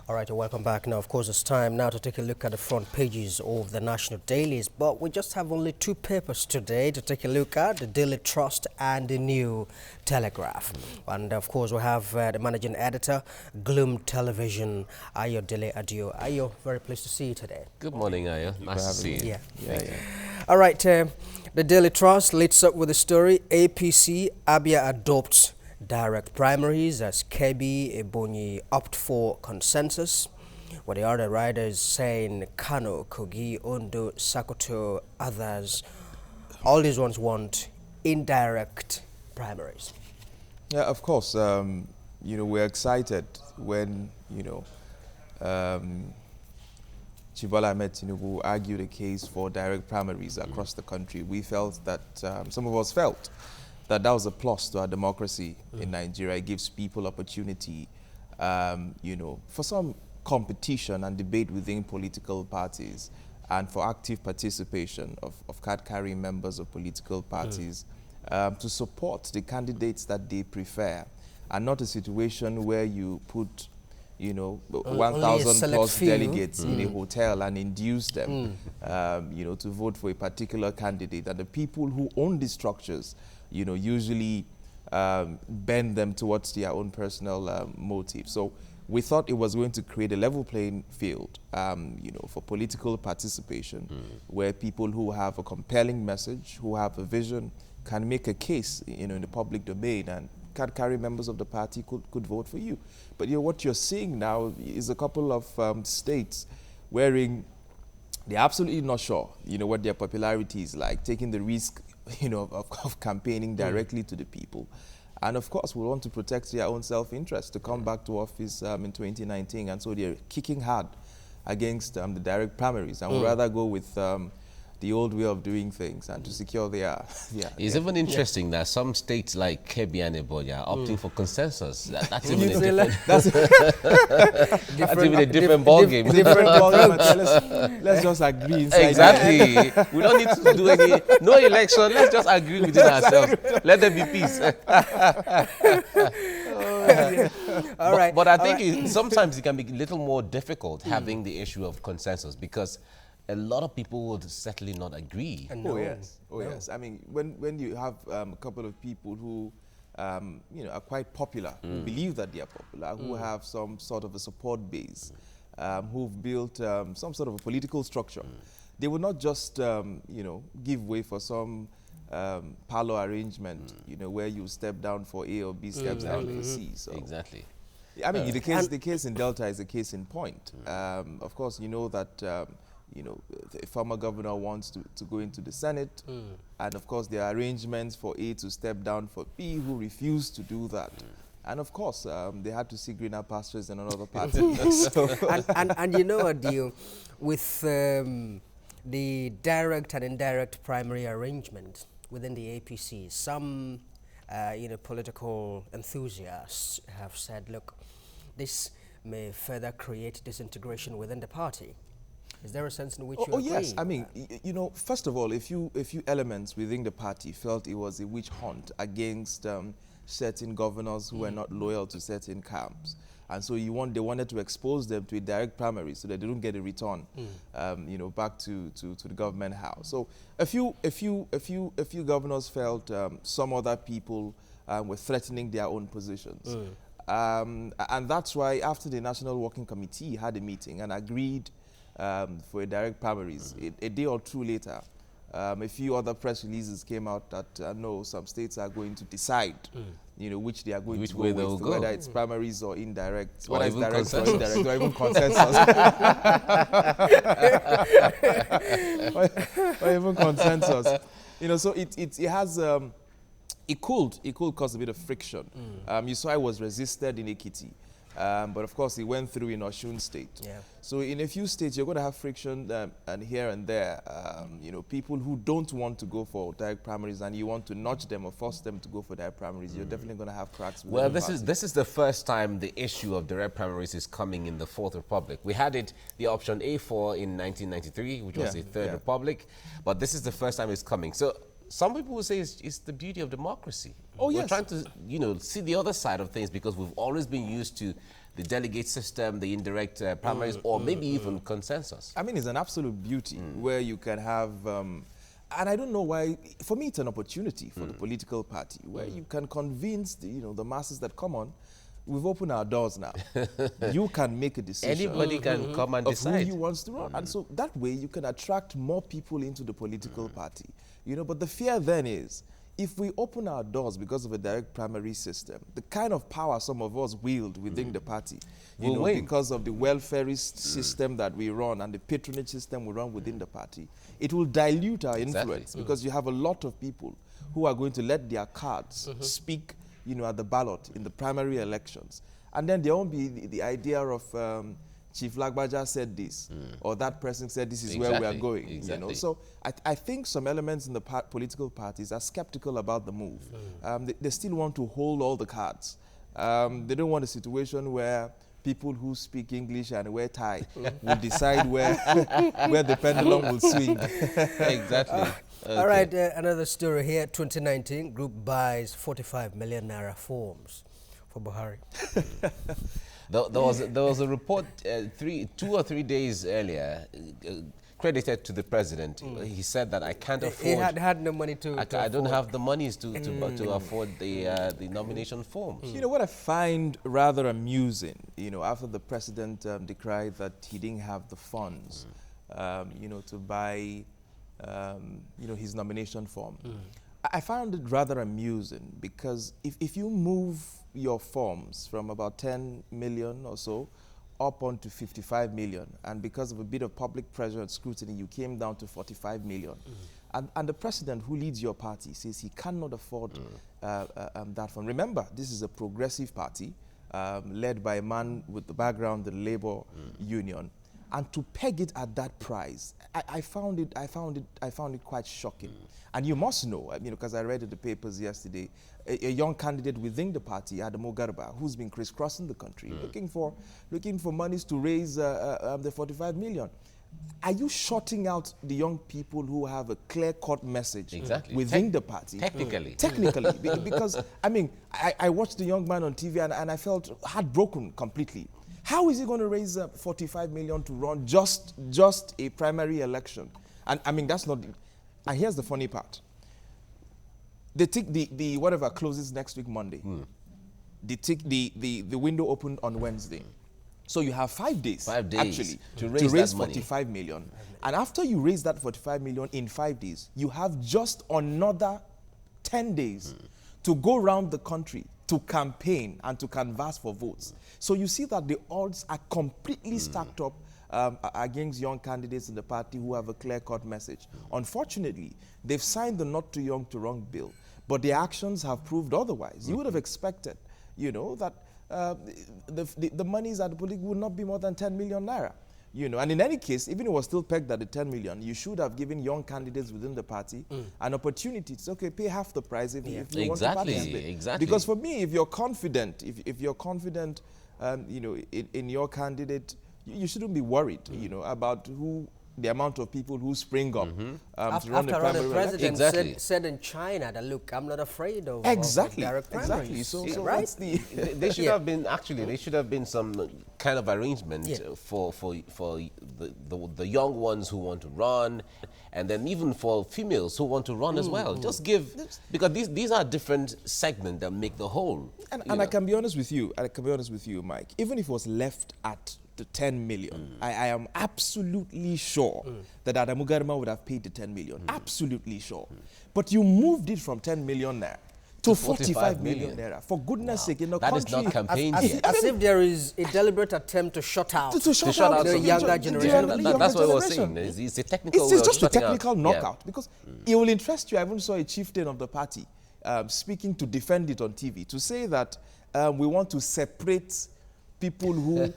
All right, welcome back. Now, of course, it's time now to take a look at the front pages of the national dailies, but we just have only two papers today to take a look at, the Daily Trust and the New Telegraph. And, of course, we have the managing editor, Gloom Television, Ayodele Adio. Ayo, very pleased to see you today. Good morning, Ayo. Nice to see you. Yeah. All right, the Daily Trust leads up with the story, APC, Abia adopts direct primaries as Kebi Ebonyi opt for consensus, while the other riders saying Kano, Kogi, Ondo, Sokoto, others, all these ones want indirect primaries. Yeah, of course. We're excited when, Chief Bola Ahmed Tinubu argued a case for direct primaries across the country. We felt that, some of us felt that was a plus to our democracy in Nigeria. It gives people opportunity, for some competition and debate within political parties, and for active participation of card-carrying members of political parties to support the candidates that they prefer, and not a situation where you put 1,000 plus delegates in a hotel and induce them, to vote for a particular candidate. And the people who own these structures, usually bend them towards their own personal motive. So we thought it was going to create a level playing field, for political participation, where people who have a compelling message, who have a vision, can make a case, in the public domain, and card-carrying members of the party could vote for you. But what you're seeing now is a couple of states wherein they're absolutely not sure, what their popularity is like, taking the risk, of campaigning directly to the people. And of course, we want to protect their own self-interest to come back to office in 2019. And so they're kicking hard against the direct primaries, and would rather go with the old way of doing things and to secure their It's even interesting that some states like Kebbi and Ebonyi are opting for consensus. That's even a different ballgame. Different ballgame. Let's just agree inside. Exactly. We don't need to do no election. Let's just agree within ourselves. Let there be peace. All right. But I think sometimes it can be a little more difficult having the issue of consensus, because a lot of people would certainly not agree. Yes. I mean, when you have a couple of people who, are quite popular, who believe that they are popular, who have some sort of a support base, who've built some sort of a political structure, they will not just, give way for some parlor arrangement, where you step down for A or B steps down for C. So. Exactly. I mean, the case in Delta is a case in point. Of course, you know that the former governor wants to go into the Senate, and of course there are arrangements for A to step down for B, who refused to do that. And of course, they had to see greener pastures in another party. and you know what, deal with the direct and indirect primary arrangement within the APC, some political enthusiasts have said, look, this may further create disintegration within the party. Is there a sense in which you agree? Yes. I mean, first of all, if you elements within the party felt it was a witch hunt against certain governors who were not loyal to certain camps, and so they wanted to expose them to a direct primary so that they don't get a return, back to the government house. So a few governors felt some other people were threatening their own positions, and that's why after the National Working Committee had a meeting and agreed for a direct primaries, a day or two later, a few other press releases came out that no, some states are going to decide, which they are going to go with, whether it's primaries or indirect, whether it's direct or indirect, or even consensus. or even consensus. So it has it could cause a bit of friction. You saw it was resisted in Ekiti. But of course, it went through in Osun State. Yeah. So in a few states, you're going to have friction and here and there. People who don't want to go for direct primaries, and you want to nudge them or force them to go for direct primaries, you're definitely going to have cracks. Well, this is the first time the issue of direct primaries is coming in the Fourth Republic. We had the option A4 in 1993, which was the Third Republic, but this is the first time it's coming. So some people will say it's the beauty of democracy. Oh, We're yes. trying to, see the other side of things, because we've always been used to the delegate system, the indirect primaries, or maybe even consensus? I mean, it's an absolute beauty where you can have, and I don't know why, for me it's an opportunity for the political party where you can convince the masses that, come on, we've opened our doors now. You can make a decision. Anybody can come and of decide who you wants to run. And so that way you can attract more people into the political party. But the fear then is, if we open our doors because of a direct primary system, the kind of power some of us wield within the party, because of the welfarist system that we run and the patronage system we run within the party, it will dilute our influence because you have a lot of people who are going to let their cards speak, at the ballot in the primary elections. And then there won't be the idea of Chief Lagbaja said this, or that person said this is where we are going. So I think some elements in the political parties are skeptical about the move. They still want to hold all the cards. They don't want a situation where people who speak English and wear tie will decide where the pendulum will swing. Exactly. Okay. All right, another story here. 2019, group buys 45 million naira forms for Buhari. There was a report 2 or 3 days earlier credited to the president. He said that I can't afford. He had no money to. I don't have the monies to afford the nomination forms. What I find rather amusing, after the president decried that he didn't have the funds, to buy, his nomination form. I found it rather amusing because if you move your forms from about 10 million or so up onto 55 million, and because of a bit of public pressure and scrutiny, you came down to 45 million. And the president who leads your party says he cannot afford that fund. Remember, this is a progressive party led by a man with the background in the labor union. And to peg it at that price, I found it quite shocking. And you must know, because I read in the papers yesterday, a young candidate within the party, Adamu Garba, who's been crisscrossing the country, looking for monies to raise the 45 million. Are you shutting out the young people who have a clear-cut message within the party? Technically. Because, I watched the young man on TV and I felt heartbroken completely. How is he going to raise 45 million to run just a primary election? And that's not. And here's the funny part. They take the whatever closes next week Monday. They take the window opened on Wednesday. So you have 5 days, actually to raise 45 million. And after you raise that 45 million in 5 days, you have just another 10 days to go around the country to campaign and to canvass for votes. So you see that the odds are completely stacked up against young candidates in the party who have a clear-cut message. Unfortunately, they've signed the Not Too Young to Run bill, but their actions have proved otherwise. You would have expected, that the monies at the police would not be more than 10 million naira. And in any case, even if it was still pegged at the 10 million, you should have given young candidates within the party an opportunity to, pay half the price if you want to participate. Exactly. Because for me, if you're confident, if you're confident, in your candidate, you shouldn't be worried, about the amount of people who spring up to run the primary. The president said in China that, look, I'm not afraid of direct primaries. So right? They should have been, there should have been some kind of arrangement for the young ones who want to run, and then even for females who want to run as well. Just give, because these are different segments that make the whole. And I can be honest with you, Mike, even if it was left at the 10 million, I am absolutely sure that Adamu Garba would have paid the 10 million. Absolutely sure. But you moved it from 10 million naira to 45 million naira. For goodness sake, in the country. That is not campaign as if there is a deliberate attempt to shut out the younger generation. That's what I was saying. It's a technical. It's just a technical knockout. Because it will interest you. I even saw a chieftain of the party speaking to defend it on TV, to say that we want to separate people who,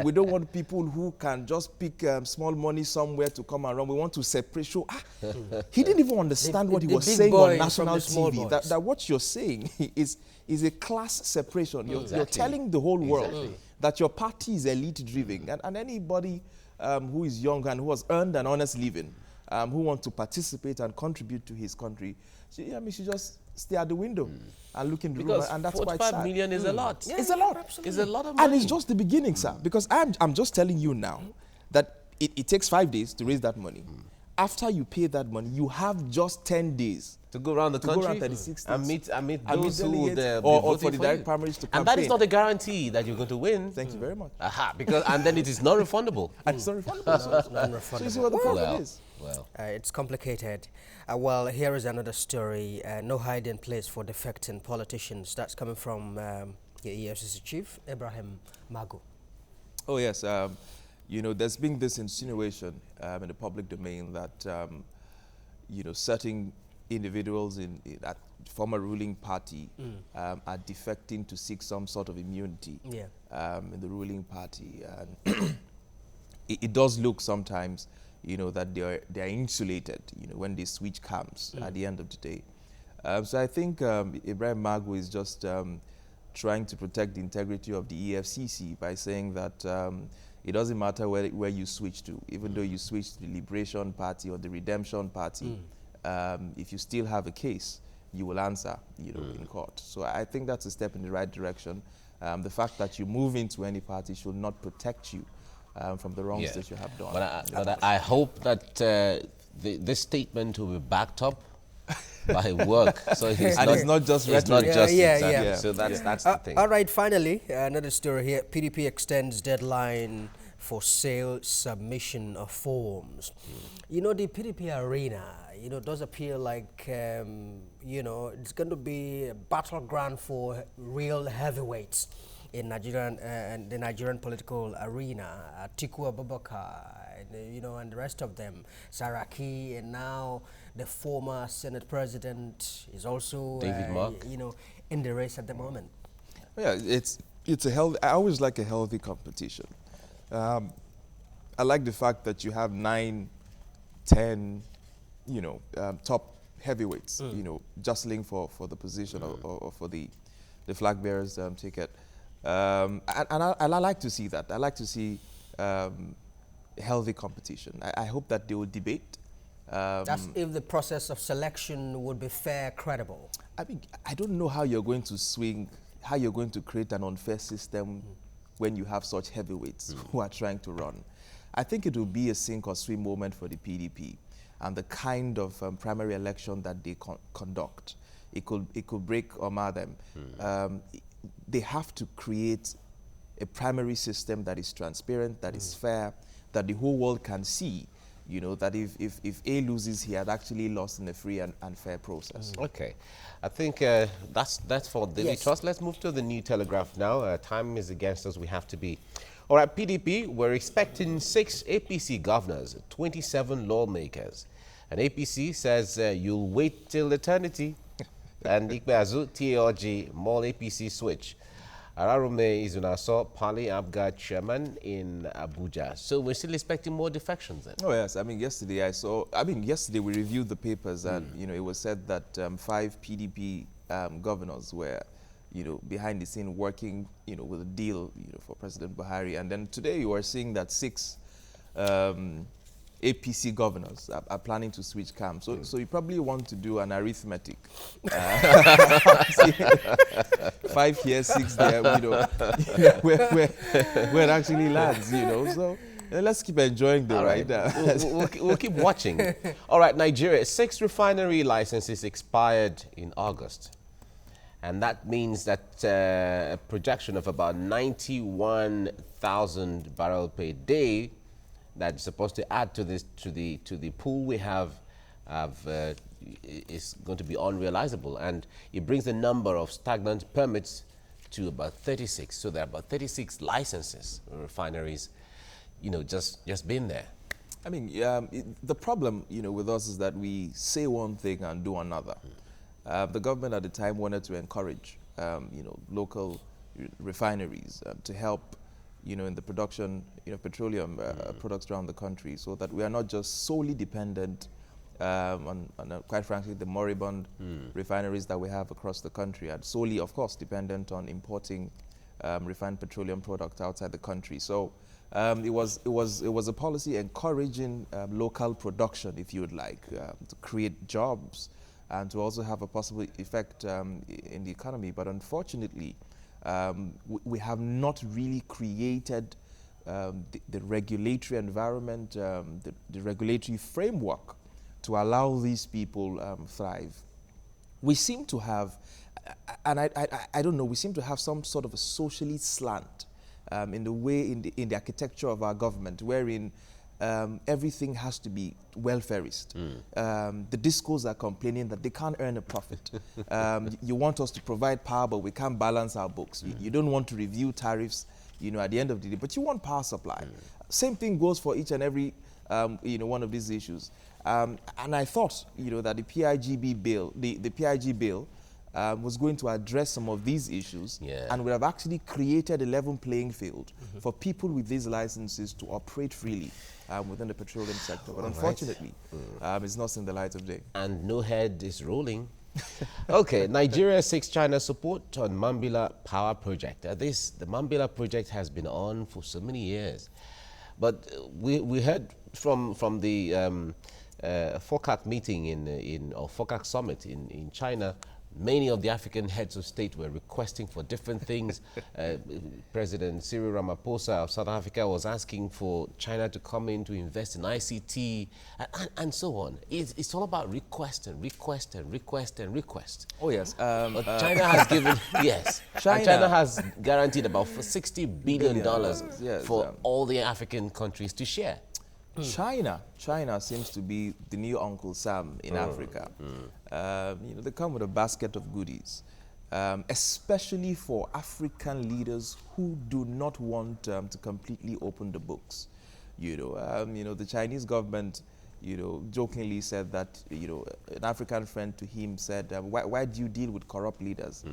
we don't want people who can just pick small money somewhere to come around. We want to separate. He didn't even understand what he was saying on national TV. That what you're saying is a class separation. You're telling the whole world that your party is elite-driven. And anybody who is young and who has earned an honest living, who wants to participate and contribute to his country, should just stay at the window and look in the room, Because and that's quite 45 sad. million is a lot. Yeah, It's a lot. absolutely. It's a lot of money. And it's just the beginning, sir, because I'm just telling you now that it takes 5 days to raise that money. After you pay that money, you have just 10 days to go around the to go country around 36 and states. meet And those meet who would delegates, be or voting for the for direct you. primaries to And that is campaign. not a guarantee that you're going to win. Thank you very much. Aha, because and then it is not refundable. And it's not refundable. No, it's So you non-refundable. see what the problem Well, is. well. It's complicated. Well, here is another story. No hiding place for defecting politicians. That's coming from the EFCC chief, Ibrahim Magu. Oh, yes. You know, there's been this insinuation in the public domain that, you know, certain individuals in that former ruling party are defecting to seek some sort of immunity in the ruling party. And it does look sometimes, you know, that they are insulated, you know, when they switch camps at the end of the day. So I think Ibrahim Magu is just trying to protect the integrity of the EFCC by saying that it doesn't matter where you switch to, even though you switch to the Liberation Party or the Redemption Party, if you still have a case, you will answer, you know, in court. So I think that's a step in the right direction. The fact that you move into any party should not protect you from the wrongs that you have done. But I hope that this statement will be backed up by work. So it's not just rhetoric. So that's the thing. All right, finally, another story here. PDP extends deadline for sale submission of forms. You know, the PDP arena, you know, does appear like, you know, it's going to be a battleground for real heavyweights in Nigerian and the Nigerian political arena. Atiku Abubakar, you know, and the rest of them. Saraki, and now the former Senate president is also, David Mark, you know, in the race at the moment. Yeah, it's a healthy. I always like a healthy competition. I like the fact that you have 9, 10, you know, top heavyweights, you know, jostling for the position or for the flag bearers ticket. And I like to see that. I like to see healthy competition. I hope that they will debate. That's if the process of selection would be fair, credible. I mean, I don't know how you're going to swing, how you're going to create an unfair system when you have such heavyweights who are trying to run. I think it will be a sink or swim moment for the PDP and the kind of primary election that they conduct. It could break or mar them. They have to create a primary system that is transparent, that is fair, that the whole world can see, you know, that if A loses, he had actually lost in a free and fair process. Okay. I think that's for Daily Trust. Let's move to the New Telegraph now. Time is against us. We have to be. All right, PDP, we're expecting 6 APC governors, 27 lawmakers. And APC says you'll wait till eternity. And Ikpeazu, TAOG, more APC switch. Ararume Izunaso, Pali Abga chairman in Abuja. So we're still expecting more defections then? Oh yes, I mean yesterday we reviewed the papers and you know it was said that 5 PDP governors were, you know, behind the scene working, you know, with a deal, you know, for President Buhari, and then today you are seeing that 6 APC governors are planning to switch camps. So you probably want to do an arithmetic. 5 here, 6 there, you know, where it actually lands, you know. So let's keep enjoying the ride. We'll keep watching. All right, Nigeria, 6 refinery licenses expired in August. And that means that a projection of about 91,000 barrels per day that's supposed to add to this to the pool we have is going to be unrealizable, and it brings the number of stagnant permits to about 36. So there are about 36 licenses, refineries, you know, just been there. I mean, the problem, you know, with us is that we say one thing and do another. The government at the time wanted to encourage, you know, local refineries to help, you know, in the production, you know, petroleum products around the country, so that we are not just solely dependent on quite frankly, the moribund refineries that we have across the country, and solely, of course, dependent on importing refined petroleum products outside the country. So it was a policy encouraging local production, if you would like, to create jobs and to also have a possible effect in the economy. But unfortunately, we have not really created the regulatory environment, the regulatory framework to allow these people thrive. We seem to have, and I don't know, we seem to have some sort of a socialist slant in the way, in the architecture of our government, wherein everything has to be welfareist. The discos are complaining that they can't earn a profit. You want us to provide power, but we can't balance our books. You don't want to review tariffs, you know, at the end of the day, but you want power supply. Same thing goes for each and every, you know, one of these issues. And I thought, you know, that the PIGB bill, the PIG bill, was going to address some of these issues, and would have actually created a level playing field for people with these licenses to operate freely within the petroleum sector. But unfortunately, it's not seen the light of day. And no head is rolling. Okay, Nigeria seeks China support on Mambila power project. The Mambila project has been on for so many years. But we heard from the FOCAC meeting or FOCAC summit in China. Many of the African heads of state were requesting for different things. President Cyril Ramaphosa of South Africa was asking for China to come in to invest in ICT and so on. It's all about request and request and request and request. Oh, yes. But China has given, yes, China has guaranteed about $60 billion for all the African countries to share. China seems to be the new Uncle Sam in Africa. You know, they come with a basket of goodies, especially for African leaders who do not want to completely open the books. You know, the Chinese government, you know, jokingly said that, you know, an African friend to him said, why do you deal with corrupt leaders?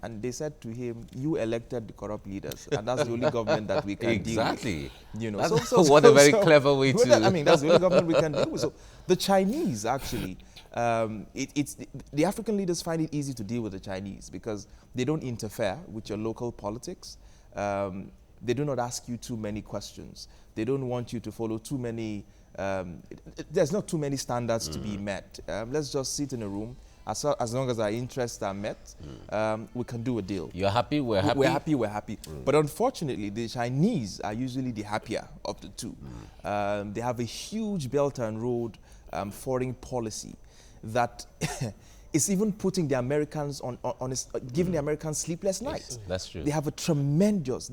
And they said to him, you elected the corrupt leaders, and that's the only government that we can deal with. You know, what a very clever way to... I mean, that's the only government we can deal with. So the Chinese, actually, the African leaders find it easy to deal with the Chinese because they don't interfere with your local politics. They do not ask you too many questions. They don't want you to follow too many... there's not too many standards to be met. Let's just sit in a room. As long as our interests are met, we can do a deal. You're happy, we're happy? We're happy, we're happy. But unfortunately, the Chinese are usually the happier of the two. They have a huge Belt and Road foreign policy that is even putting the Americans giving the Americans sleepless nights. Yes, that's true. They have a tremendous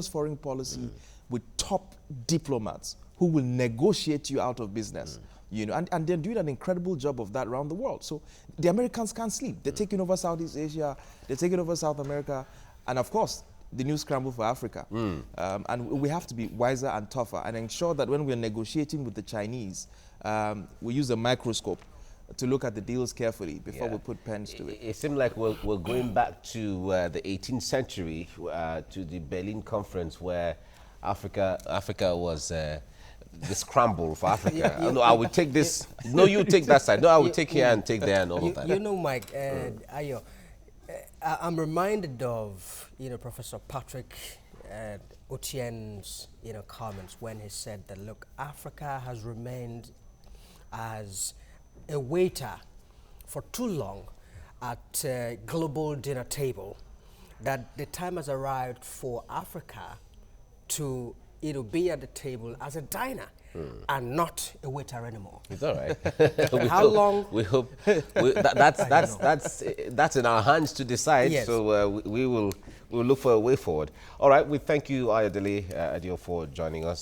foreign policy with top diplomats who will negotiate you out of business. You know, and they're doing an incredible job of that around the world. So the Americans can't sleep. They're taking over Southeast Asia, they're taking over South America, and of course, the new scramble for Africa. And we have to be wiser and tougher and ensure that when we're negotiating with the Chinese, we use a microscope to look at the deals carefully before we put pens to it. It seems like we're going back to the 18th century, to the Berlin Conference, where Africa was... the scramble for Africa. No, I will take this. No, you take that side. No, I will take here and take there and all of that. You know, Mike, Ayo, I'm reminded of, you know, Professor Patrick Otien's, you know, comments when he said that, look, Africa has remained as a waiter for too long at a global dinner table, that the time has arrived for Africa to be at the table as a diner and not a waiter anymore. It's all right. How long? We hope that's in our hands to decide. Yes. So we'll look for a way forward. All right. We thank you, Ayodele Adio, for joining us.